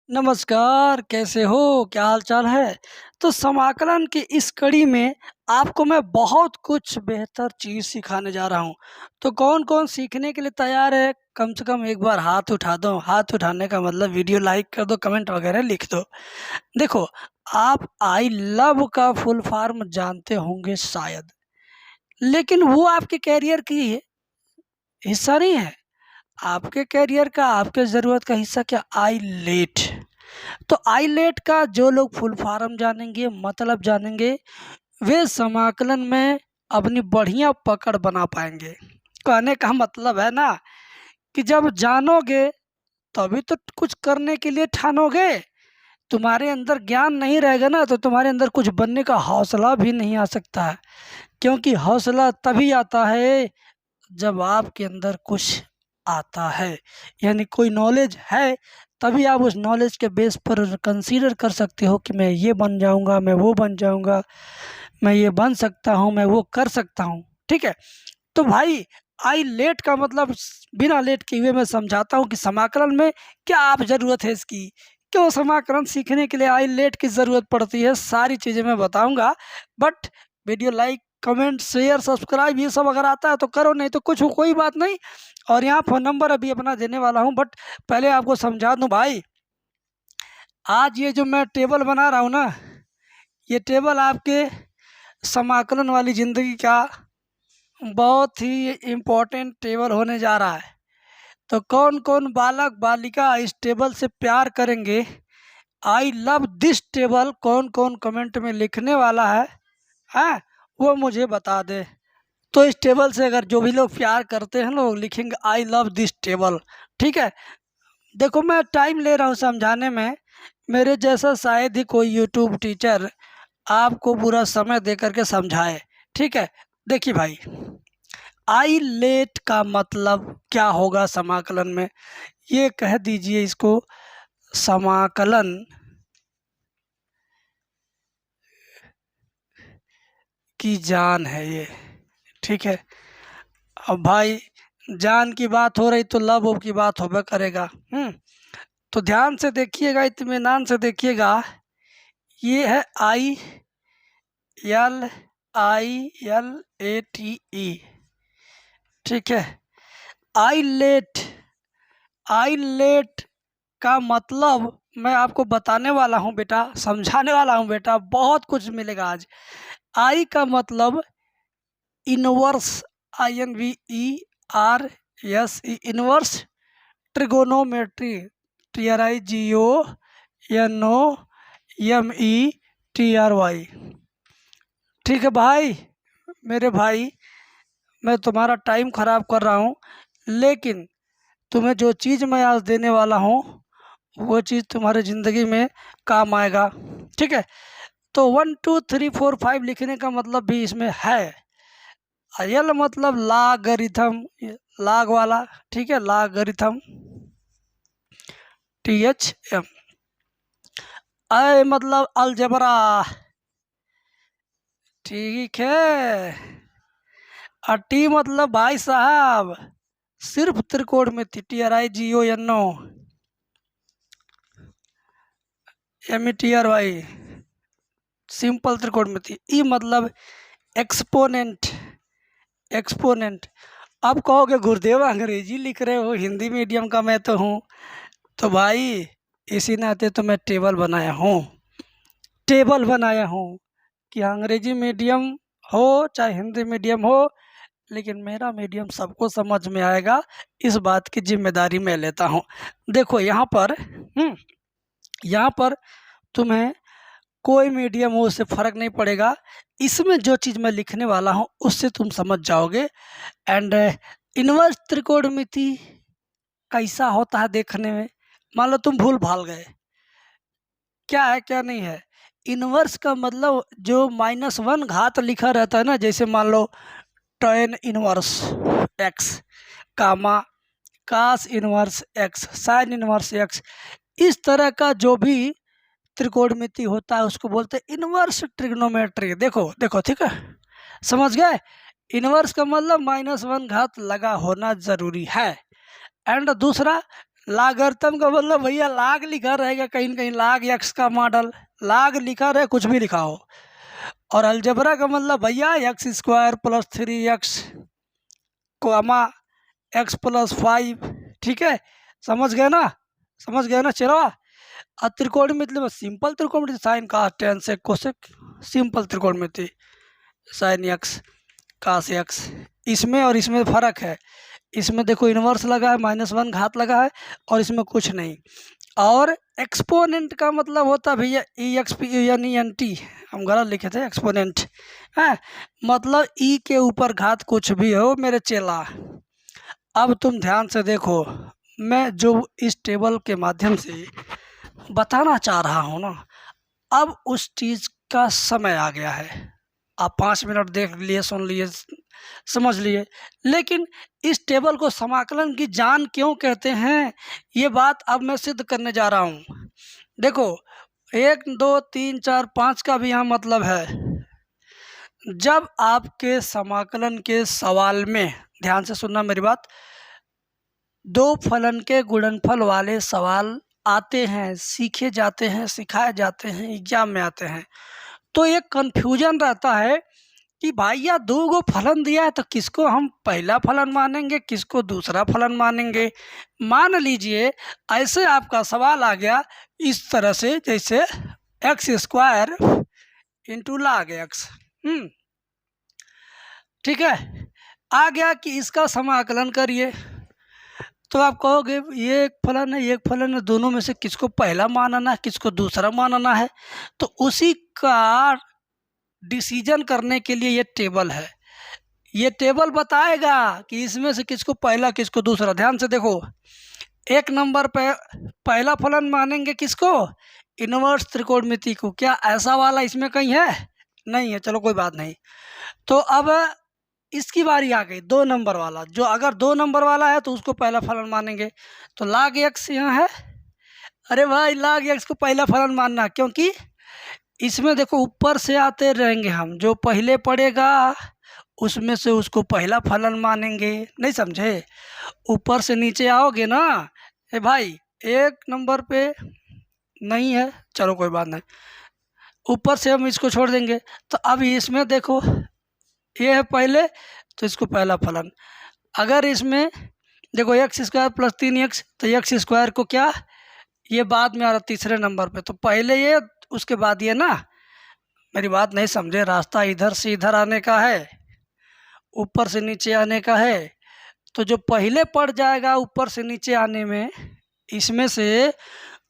नमस्कार, कैसे हो? क्या हाल-चाल है? तो समाकलन की इस कड़ी में आपको मैं बहुत कुछ बेहतर चीज़ सिखाने जा रहा हूँ। तो कौन-कौन सीखने के लिए तैयार है? कम से कम एक बार हाथ उठा दो। हाथ उठाने का मतलब वीडियो लाइक कर दो, कमेंट वगैरह लिख दो। देखो, आप आई लव का फुल फॉर्म जानते होंगे शायद, लेकिन वो आपके करियर की हिस्सा नहीं है। आपके करियर का, आपके ज़रूरत का हिस्सा क्या? I let. तो आईलेट का जो लोग फुल फॉर्म जानेंगे, मतलब जानेंगे, वे समाकलन में अपनी बढ़िया पकड़ बना पाएंगे। कहने का मतलब है ना कि जब जानोगे तभी तो कुछ करने के लिए ठानोगे। तुम्हारे अंदर ज्ञान नहीं रहेगा ना तो तुम्हारे अंदर कुछ बनने का हौसला भी नहीं आ सकता है, क्योंकि हौसला तभी आता है जब आपके अंदर कुछ आता है, यानी कोई नॉलेज है, तभी आप उस नॉलेज के बेस पर कंसीडर कर सकते हो कि मैं ये बन जाऊंगा, मैं वो बन जाऊंगा, मैं ये बन सकता हूँ, मैं वो कर सकता हूँ। ठीक है। तो भाई, आई लेट का मतलब बिना लेट किए हुए मैं समझाता हूँ कि समाकलन में क्या आप ज़रूरत है इसकी, क्यों समाकलन सीखने के लिए आई लेट की ज़रूरत पड़ती है, सारी चीज़ें मैं बताऊंगा। But video like, comment, share, subscribe ये सब अगर आता है तो करो, नहीं तो कुछ हो, कोई बात नहीं। और यहाँ फ़ोन नंबर अभी अपना देने वाला हूँ, बट पहले आपको समझा दूँ भाई, आज ये जो मैं टेबल बना रहा हूँ ना, ये टेबल आपके समाकलन वाली ज़िंदगी का बहुत ही इम्पोर्टेंट टेबल होने जा रहा है। तो कौन कौन बालक बालिका इस टेबल से प्यार करेंगे, आई लव दिस टेबल, कौन कौन कमेंट में लिखने वाला है, हाँ, वो मुझे बता दे। तो इस टेबल से अगर जो भी लोग प्यार करते हैं लोग लिखेंगे आई लव दिस टेबल। ठीक है। देखो, मैं टाइम ले रहा हूँ समझाने में, मेरे जैसा शायद ही कोई यूट्यूब टीचर आपको पूरा समय दे करके समझाए। ठीक है। देखिए भाई, आई लेट का मतलब क्या होगा समाकलन में, ये कह दीजिए इसको, समाकलन की जान है ये। ठीक है। अब भाई, जान की बात हो रही तो लव की बात होगा करेगा। तो ध्यान से देखिएगा, इत्मीनान से देखिएगा। ये है I L L A T E. ठीक है। आई लेट, आई लेट का मतलब मैं आपको बताने वाला हूँ बेटा, समझाने वाला हूँ बेटा, बहुत कुछ मिलेगा आज। आई का मतलब inverse, I N V E R S E, inverse trigonometry, T R I G O N O M E T R Y. ठीक है भाई, मेरे भाई, मैं तुम्हारा टाइम ख़राब कर रहा हूँ, लेकिन तुम्हें जो चीज़ मैं आज देने वाला हूँ वो चीज़ तुम्हारे ज़िंदगी में काम आएगा। ठीक है। तो 1 2 3 4 5 लिखने का मतलब भी इसमें है। यल मतलब लागरिथम, लाग वाला। ठीक है, लागरिथम, टी एच एम। आई मतलब अलजबरा। ठीक है। और टी मतलब भाई साहब सिर्फ त्रिकोणमिति, T R I G O N O M E T R Y, simple त्रिकोणमिति। ई मतलब एक्सपोनेंट, एक्सपोनेंट। अब कहोगे गुरुदेव अंग्रेजी लिख रहे हो, हिंदी मीडियम का मैं तो हूँ। तो भाई, इसी नाते तो मैं टेबल बनाया हूँ, टेबल बनाया हूँ कि अंग्रेजी मीडियम हो चाहे हिंदी मीडियम हो, लेकिन मेरा मीडियम सबको समझ में आएगा, इस बात की जिम्मेदारी मैं लेता हूँ। देखो यहाँ पर तुम्हें कोई मीडियम हो उससे फ़र्क नहीं पड़ेगा, इसमें जो चीज़ मैं लिखने वाला हूँ उससे तुम समझ जाओगे। एंड इनवर्स त्रिकोणमिति कैसा होता है देखने में, मान लो तुम भूल भाल गए क्या है क्या नहीं है। इनवर्स का मतलब जो -1 घात लिखा रहता है ना, जैसे मान लो tan inverse x, comma cos inverse x, sine inverse x, इस तरह का जो भी त्रिकोणमिति होता है उसको बोलते हैं इनवर्स ट्रिग्नोमेट्री। देखो देखो, ठीक है, समझ गए। इनवर्स का मतलब -1 घात लगा होना जरूरी है। एंड दूसरा लागरिथम का मतलब भैया लाग लिखा रहेगा कहीं न कहीं, लाग एक्स का मॉडल, लाग लिखा रहे कुछ भी लिखा हो। और अलजेब्रा का मतलब भैया x square plus 3x comma x plus 5। ठीक है, समझ गए ना, समझ गए ना चलो। और त्रिकोणमिति में सिंपल त्रिकोणमिति, sine cos tan sec cosec, simple त्रिकोणमिति, साइन एक्स कास एक्स। इसमें और इसमें फ़र्क है, इसमें देखो इन्वर्स लगा है, -1 घात लगा है, और इसमें कुछ नहीं। और एक्सपोनेंट का मतलब होता है भैया EXPONENT, हम गलत लिखे थे एक्सपोनेंट है, मतलब ई के ऊपर घात कुछ भी हो मेरे चेला। अब तुम ध्यान से देखो, मैं जो इस टेबल के माध्यम से बताना चाह रहा हूँ ना, अब उस चीज़ का समय आ गया है। आप 5 मिनट देख लिए, सुन लिए, समझ लिए, लेकिन इस टेबल को समाकलन की जान क्यों कहते हैं, ये बात अब मैं सिद्ध करने जा रहा हूँ। देखो 1 2 3 4 5 का भी यहाँ मतलब है। जब आपके समाकलन के सवाल में, ध्यान से सुनना मेरी बात, 2 फलन के गुणनफल वाले सवाल आते हैं, सीखे जाते हैं, सिखाए जाते हैं, एग्जाम में आते हैं, तो एक कन्फ्यूजन रहता है कि भैया 2 गो फलन दिया है तो किसको हम पहला फलन मानेंगे, किसको दूसरा फलन मानेंगे। मान लीजिए ऐसे आपका सवाल आ गया इस तरह से, जैसे एक्स स्क्वायर इंटू लाग एक्स, ठीक है, आ गया कि इसका समाकलन करिए, तो आप कहोगे ये एक फलन है, ये एक फलन है, दोनों में से किसको पहला मानना है, किसको दूसरा मानना है। तो उसी का डिसीजन करने के लिए ये टेबल है। ये टेबल बताएगा कि इसमें से किसको पहला किसको दूसरा। ध्यान से देखो, 1 नंबर पे पहला फलन मानेंगे किसको, इनवर्स त्रिकोणमिति को। क्या ऐसा वाला इसमें कहीं है, नहीं है, चलो कोई बात नहीं। तो अब इसकी बारी आ गई 2 नंबर वाला, जो अगर 2 नंबर वाला है तो उसको पहला फलन मानेंगे। तो लाग एक्स यहाँ है, अरे भाई लाग एक्स को पहला फलन मानना, क्योंकि इसमें देखो ऊपर से आते रहेंगे हम, जो पहले पड़ेगा उसमें से उसको पहला फलन मानेंगे। नहीं समझे, ऊपर से नीचे आओगे ना, ए भाई 1 नंबर पे नहीं है, चलो कोई बात नहीं, ऊपर से हम इसको छोड़ देंगे। तो अब इसमें देखो ये है पहले, तो इसको पहला फलन। अगर इसमें देखो एक्स स्क्वायर प्लस 3x, तो एक्स स्क्वायर को क्या, ये बाद में आ रहा तीसरे नंबर पे, तो पहले ये उसके बाद ये ना। मेरी बात नहीं समझे, रास्ता इधर से इधर आने का है, ऊपर से नीचे आने का है। तो जो पहले पड़ जाएगा ऊपर से नीचे आने में, इसमें से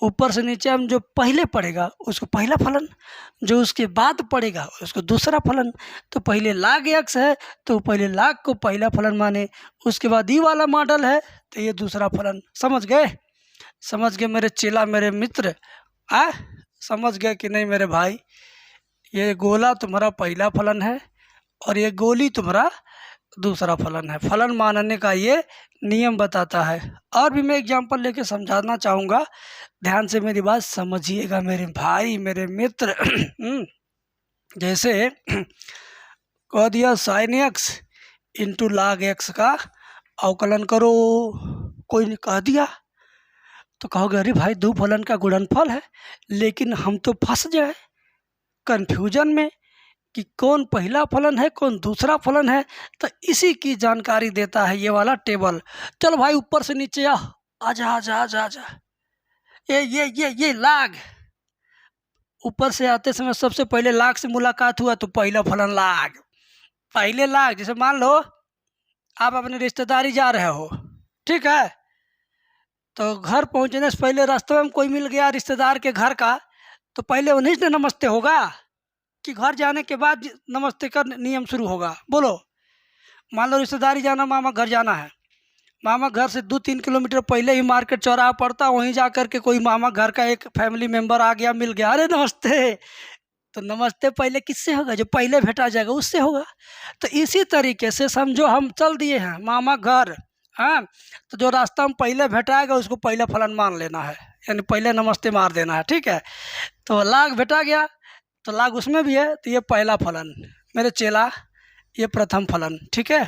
ऊपर से नीचे हम जो पहले पड़ेगा उसको पहला फलन, जो उसके बाद पड़ेगा उसको दूसरा फलन। तो पहले लाग एक्स है तो पहले लाग को पहला फलन माने, उसके बाद ई वाला मॉडल है तो ये दूसरा फलन। समझ गए, समझ गए मेरे चेला, मेरे मित्र, समझ गए कि नहीं मेरे भाई। ये गोला तुम्हारा पहला फलन है और ये गोली तुम्हारा दूसरा फलन है। फलन मानने का ये नियम बताता है। और भी मैं एग्जांपल लेके समझाना चाहूँगा, ध्यान से मेरी बात समझिएगा मेरे भाई, मेरे मित्र। जैसे कह दिया साइन एक्स इंटू लाग एक्स का अवकलन करो, कोई ने कह दिया, तो कहोगे अरे भाई 2 फलन का गुणनफल है, लेकिन हम तो फंस जाए कन्फ्यूजन में कि कौन पहला फलन है कौन दूसरा फलन है। तो इसी की जानकारी देता है ये वाला टेबल। चलो भाई ऊपर से नीचे आ, आजा आजा आजा आजा, ये लाग। ऊपर से आते समय सबसे पहले लाग से मुलाकात हुआ तो पहला फलन लाग, पहले लाग। जैसे मान लो आप अपने रिश्तेदारी जा रहे हो, ठीक है, तो घर पहुंचने से पहले रास्ते में कोई मिल गया रिश्तेदार के घर का, तो पहले उन्हीं से नमस्ते होगा कि घर जाने के बाद नमस्ते का नियम शुरू होगा। बोलो, मान लो रिश्तेदारी जाना, मामा घर जाना है, मामा घर से 2-3 किलोमीटर पहले ही मार्केट चौराहा पड़ता, वहीं जा कर के कोई मामा घर का एक फैमिली मेम्बर आ गया, मिल गया, अरे नमस्ते, तो नमस्ते पहले किससे होगा, जो पहले भेटा जाएगा उससे होगा। तो इसी तरीके से समझो हम चल दिए हैं मामा घर, हाँ, तो जो रास्ता में पहले भेटाएगा उसको पहला फलन मान लेना है, यानी पहले नमस्ते मार देना है, ठीक है। तो लाग भेटा गया तो लाग उसमें भी है, तो ये पहला फलन मेरे चेला, ये प्रथम फलन, ठीक है।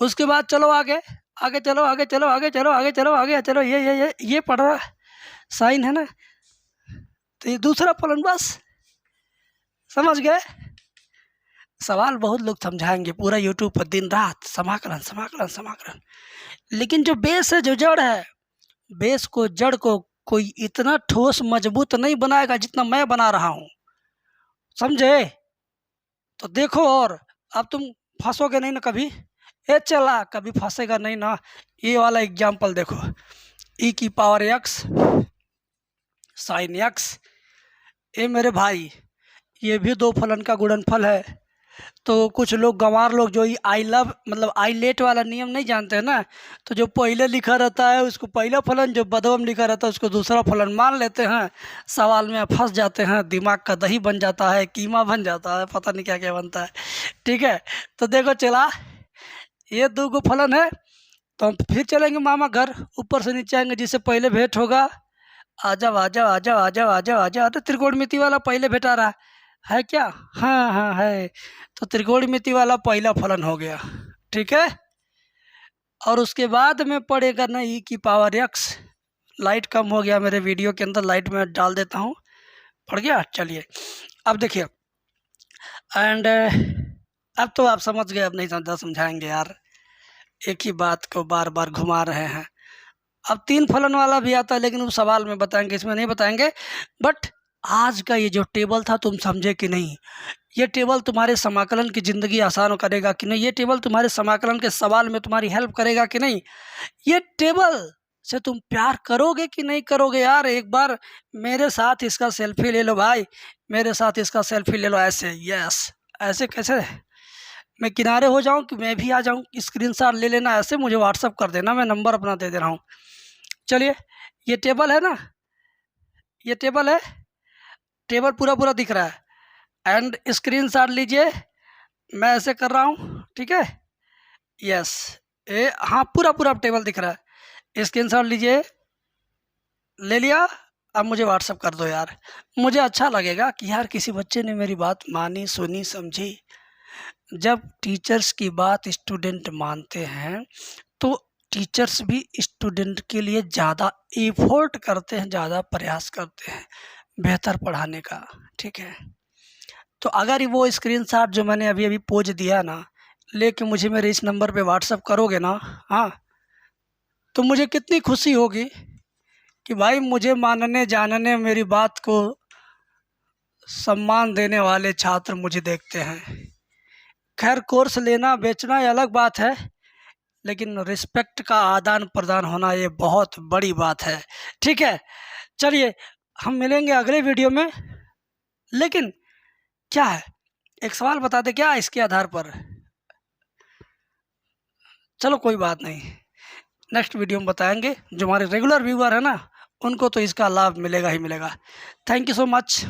उसके बाद चलो आगे, आगे चलो, आगे चलो, आगे चलो, आगे चलो, आगे चलो, ये पड़ रहा साइन है ना, तो ये दूसरा फलन बस। समझ गए? सवाल बहुत लोग समझाएंगे पूरा यूट्यूब पर दिन रात, समाकलन समाकलन समाकलन, लेकिन जो बेस है, जो जड़ है, बेस को, जड़ को कोई इतना ठोस मजबूत नहीं बनाएगा जितना मैं बना रहा हूँ। समझे? तो देखो, और अब तुम फंसोगे नहीं ना कभी। ये चला कभी फंसेगा नहीं ना। ये वाला एग्जाम्पल देखो, e की पावर x साइन x, ये मेरे भाई ये भी दो फलन का गुणनफल है। तो कुछ लोग गंवार लोग जो आई लव मतलब आई लेट वाला नियम नहीं जानते हैं ना, तो जो पहले लिखा रहता है उसको पहला फलन, जो बदवम लिखा रहता है उसको दूसरा फलन मान लेते हैं। सवाल में फंस जाते हैं, दिमाग का दही बन जाता है, कीमा बन जाता है, पता नहीं क्या क्या बनता है। ठीक है, तो देखो चला, ये दो गो फलन है। तो हम फिर चलेंगे मामा घर, ऊपर से नीचे आएंगे, जिससे पहले भेंट होगा। आ जाओ आ जाओ आ जाओ आ जाओ आ जाओ आ जाओ। तो त्रिकोणमिति वाला पहले भेंट आ रहा है क्या? हाँ हाँ है। तो त्रिकोणमिति वाला पहला फलन हो गया। ठीक है, और उसके बाद में पड़ेगा ना e की पावर x। लाइट कम हो गया मेरे वीडियो के अंदर, लाइट में डाल देता हूँ। पड़ गया? चलिए अब देखिए, एंड अब तो आप समझ गए, अब नहीं समझा समझाएंगे यार, एक ही बात को बार बार घुमा रहे हैं। अब तीन फलन वाला भी आता है, लेकिन वो सवाल में बताएंगे, इसमें नहीं बताएंगे। बट आज का ये जो टेबल था, तुम समझे कि नहीं? ये टेबल तुम्हारे समाकलन की ज़िंदगी आसान करेगा कि नहीं? ये टेबल तुम्हारे समाकलन के सवाल में तुम्हारी हेल्प करेगा कि नहीं? ये टेबल से तुम प्यार करोगे कि नहीं करोगे यार? एक बार मेरे साथ इसका सेल्फी ले लो भाई, मेरे साथ इसका सेल्फी ले लो ऐसे। यस, ऐसे कैसे? मैं किनारे हो जाऊं कि मैं भी आ जाऊं? स्क्रीनशॉट ले लेना, ऐसे मुझे व्हाट्सअप कर देना, मैं नंबर अपना दे दे रहा हूँ। चलिए, ये टेबल है ना, ये टेबल है, टेबल पूरा पूरा दिख रहा है। एंड स्क्रीनशॉट लीजिए, मैं ऐसे कर रहा हूँ, ठीक है? यस, ये हाँ पूरा पूरा टेबल दिख रहा है। स्क्रीनशॉट लीजिए, ले लिया। अब मुझे व्हाट्सअप कर दो यार, मुझे अच्छा लगेगा कि यार किसी बच्चे ने मेरी बात मानी, सुनी, समझी। जब टीचर्स की बात स्टूडेंट मानते हैं तो टीचर्स भी स्टूडेंट के लिए ज़्यादा एफर्ट करते हैं, ज़्यादा प्रयास करते हैं बेहतर पढ़ाने का। ठीक है, तो अगर वो स्क्रीनशॉट जो मैंने अभी अभी पोज दिया ना, लेके मुझे मेरे इस नंबर पे व्हाट्सअप करोगे ना, हाँ, तो मुझे कितनी खुशी होगी कि भाई मुझे मानने जानने, मेरी बात को सम्मान देने वाले छात्र मुझे देखते हैं। खैर, कोर्स लेना बेचना ये अलग बात है, लेकिन रिस्पेक्ट का आदान प्रदान होना ये बहुत बड़ी बात है। ठीक है, चलिए हम मिलेंगे अगले वीडियो में। लेकिन क्या है, एक सवाल बता दे क्या इसके आधार पर? चलो कोई बात नहीं, नेक्स्ट वीडियो में बताएंगे। जो हमारे रेगुलर व्यूअर है ना, उनको तो इसका लाभ मिलेगा ही मिलेगा। Thank you so much.